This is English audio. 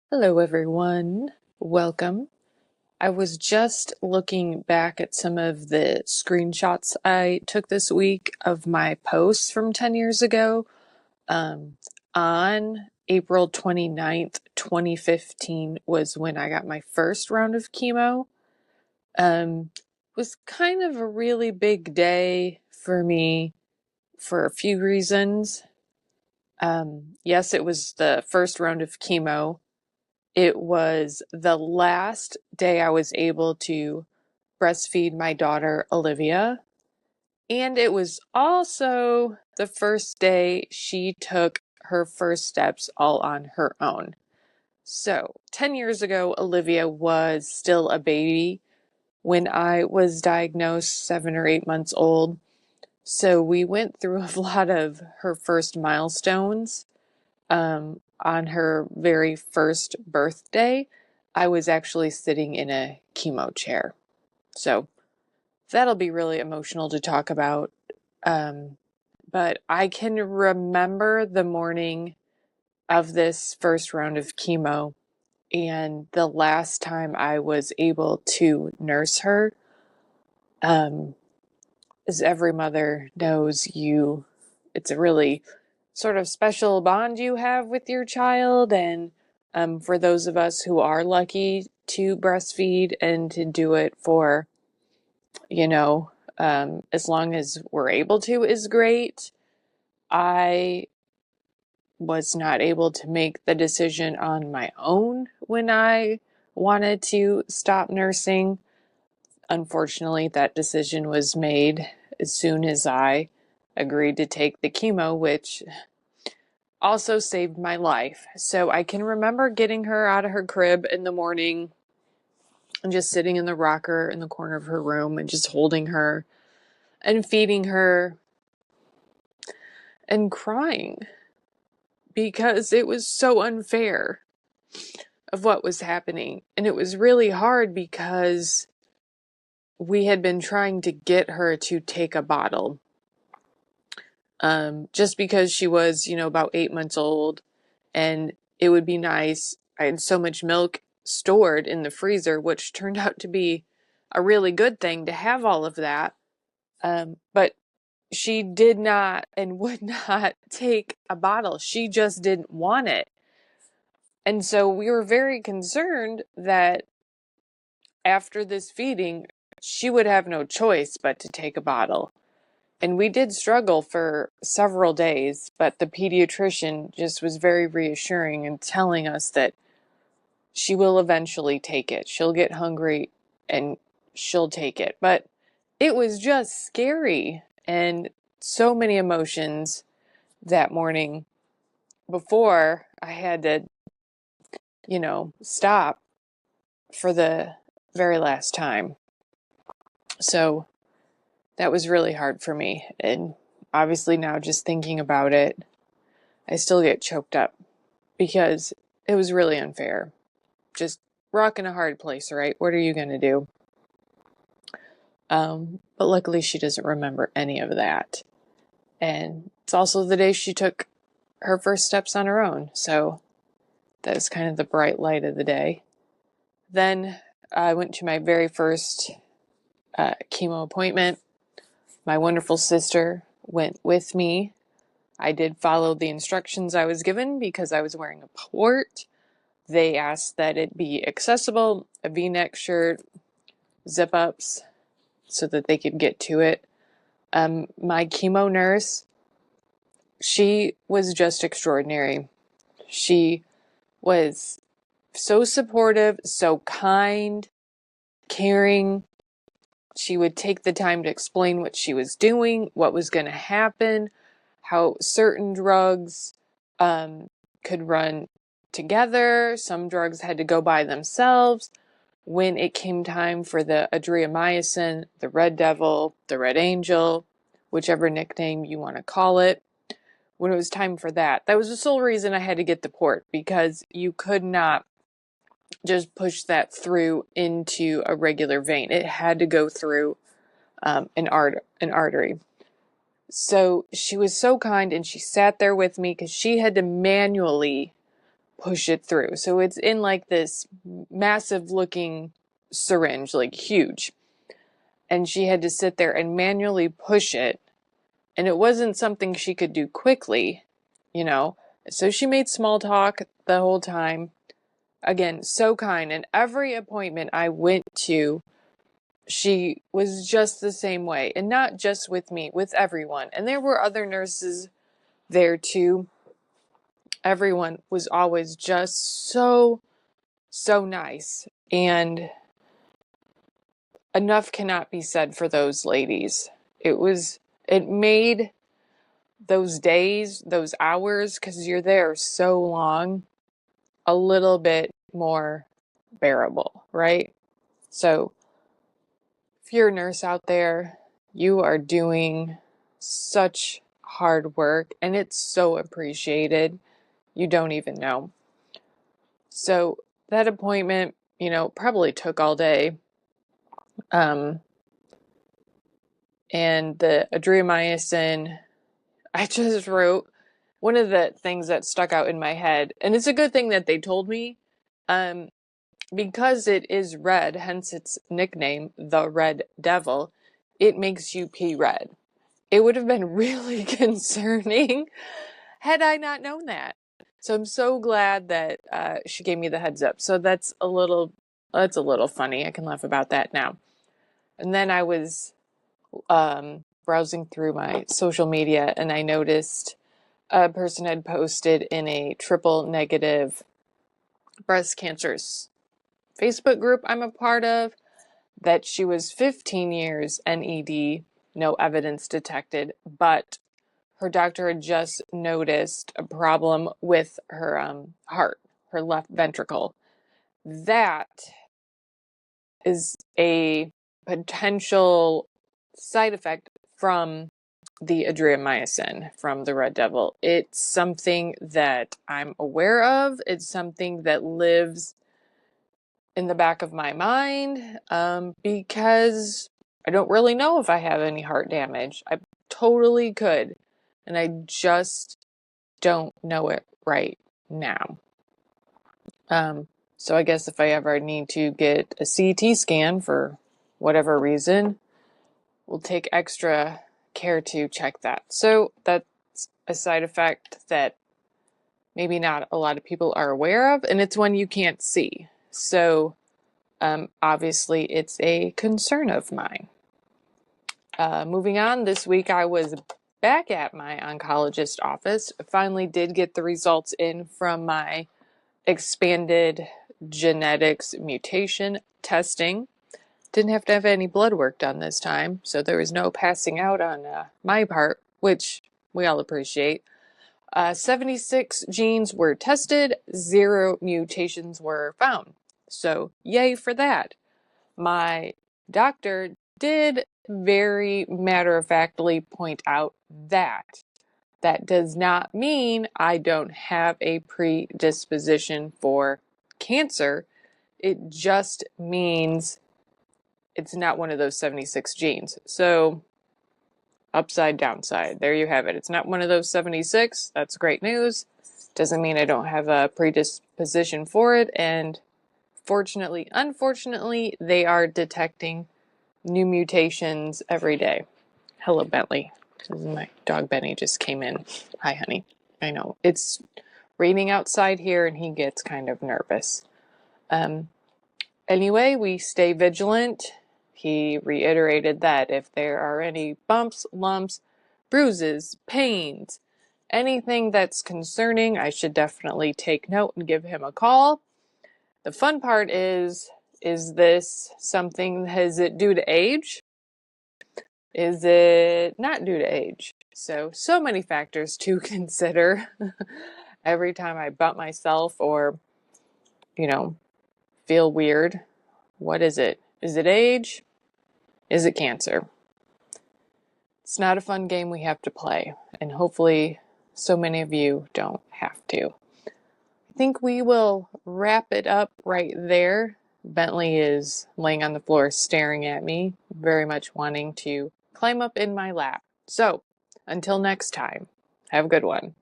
Hello, everyone. Welcome. I was just looking back at some of the screenshots I took this week of my posts from 10 years ago. On April 29th, 2015 was when I got my first round of chemo. It was kind of a really big day for me for a few reasons. Yes, it was the first round of chemo. It was the last day I was able to breastfeed my daughter, Olivia. And it was also the first day she took her first steps all on her own. So, 10 years ago, Olivia was still a baby when I was diagnosed 7 or 8 months old. So, we went through a lot of her first milestones. On her very first birthday, I was actually sitting in a chemo chair. So that'll be really emotional to talk about. Um, but I can remember the morning of this first round of chemo and the last time I was able to nurse her. Um, as every mother knows, it's a really sort of special bond you have with your child. And for those of us who are lucky to breastfeed and to do it for, you know, as long as we're able to, is great. I was not able to make the decision on my own when I wanted to stop nursing. Unfortunately, that decision was made as soon as I agreed to take the chemo, which also saved my life. So I can remember getting her out of her crib in the morning and just sitting in the rocker in the corner of her room and just holding her and feeding her and crying because it was so unfair of what was happening. And it was really hard because we had been trying to get her to take a bottle. Just because she was, about 8 months old, and it would be nice. I had so much milk stored in the freezer, which turned out to be a really good thing to have all of that. But she did not and would not take a bottle. She just didn't want it. And so we were very concerned that after this feeding, she would have no choice but to take a bottle. And we did struggle for several days, but the pediatrician just was very reassuring and telling us that she will eventually take it. She'll get hungry and she'll take it. But it was just scary and so many emotions that morning before I had to, stop for the very last time. So that was really hard for me. And obviously, now just thinking about it, I still get choked up because it was really unfair. Just rock in a hard place, right? What are you going to do? But luckily, she doesn't remember any of that. And it's also the day she took her first steps on her own. So that is kind of the bright light of the day. Then I went to my very first chemo appointment. My wonderful sister went with me. I did follow the instructions I was given because I was wearing a port. They asked that it be accessible, a V-neck shirt, zip-ups, so that they could get to it. My chemo nurse, she was just extraordinary. She was so supportive, so kind, caring. She would take the time to explain what she was doing, what was going to happen, how certain drugs could run together. Some drugs had to go by themselves. When it came time for the adriamycin, the Red Devil, the Red Angel, whichever nickname you want to call it, when it was time for that, that was the sole reason I had to get the port, because you could not just push that through into a regular vein. It had to go through an artery. So she was so kind, and she sat there with me because she had to manually push it through. So it's in like this massive looking syringe, like huge. And she had to sit there and manually push it. And it wasn't something she could do quickly, you know. So she made small talk the whole time. Again, so kind. And every appointment I went to, she was just the same way. And not just with me, with everyone. And there were other nurses there too. Everyone was always just so nice. And enough cannot be said for those ladies. It made those days, those hours, because you're there so long, a little bit more bearable, right? So if you're a nurse out there, you are doing such hard work and it's so appreciated. You don't even know. So that appointment, probably took all day. And the adriamycin, I just wrote one of the things that stuck out in my head, and it's a good thing that they told me, because it is red, hence its nickname, the Red Devil, it makes you pee red. It would have been really concerning had I not known that. So I'm so glad that she gave me the heads up. So that's a little funny. I can laugh about that now. And then I was browsing through my social media and I noticed a person had posted in a triple negative breast cancer Facebook group I'm a part of that she was 15 years NED, no evidence detected, but her doctor had just noticed a problem with her heart, her left ventricle. That is a potential side effect from the adriamycin from the Red Devil. It's something that I'm aware of. It's something that lives in the back of my mind because I don't really know if I have any heart damage. I totally could, and I just don't know it right now. So I guess if I ever need to get a CT scan for whatever reason, we'll take extra care to check that. So that's a side effect that maybe not a lot of people are aware of, and it's one you can't see. So obviously it's a concern of mine. Moving on, this week I was back at my oncologist office. Finally did get the results in from my expanded genetics mutation testing. Didn't have to have any blood work done this time, so there was no passing out on my part, which we all appreciate. 76 genes were tested, 0 mutations were found. So yay for that. My doctor did very matter-of-factly point out that that does not mean I don't have a predisposition for cancer. It just means it's not one of those 76 genes. So upside, downside. There you have it. It's not one of those 76. That's great news. Doesn't mean I don't have a predisposition for it. And fortunately, unfortunately, they are detecting new mutations every day. Hello, Bentley. My dog Benny just came in. Hi, honey. I know. It's raining outside here and he gets kind of nervous. Anyway, we stay vigilant. He reiterated that if there are any bumps, lumps, bruises, pains, anything that's concerning, I should definitely take note and give him a call. The fun part is this something, is it due to age? Is it not due to age? So many factors to consider every time I bump myself or, feel weird. What is it? Is it age? Is it cancer? It's not a fun game we have to play, and hopefully so many of you don't have to. I think we will wrap it up right there. Bentley is laying on the floor staring at me, very much wanting to climb up in my lap. So, until next time, have a good one.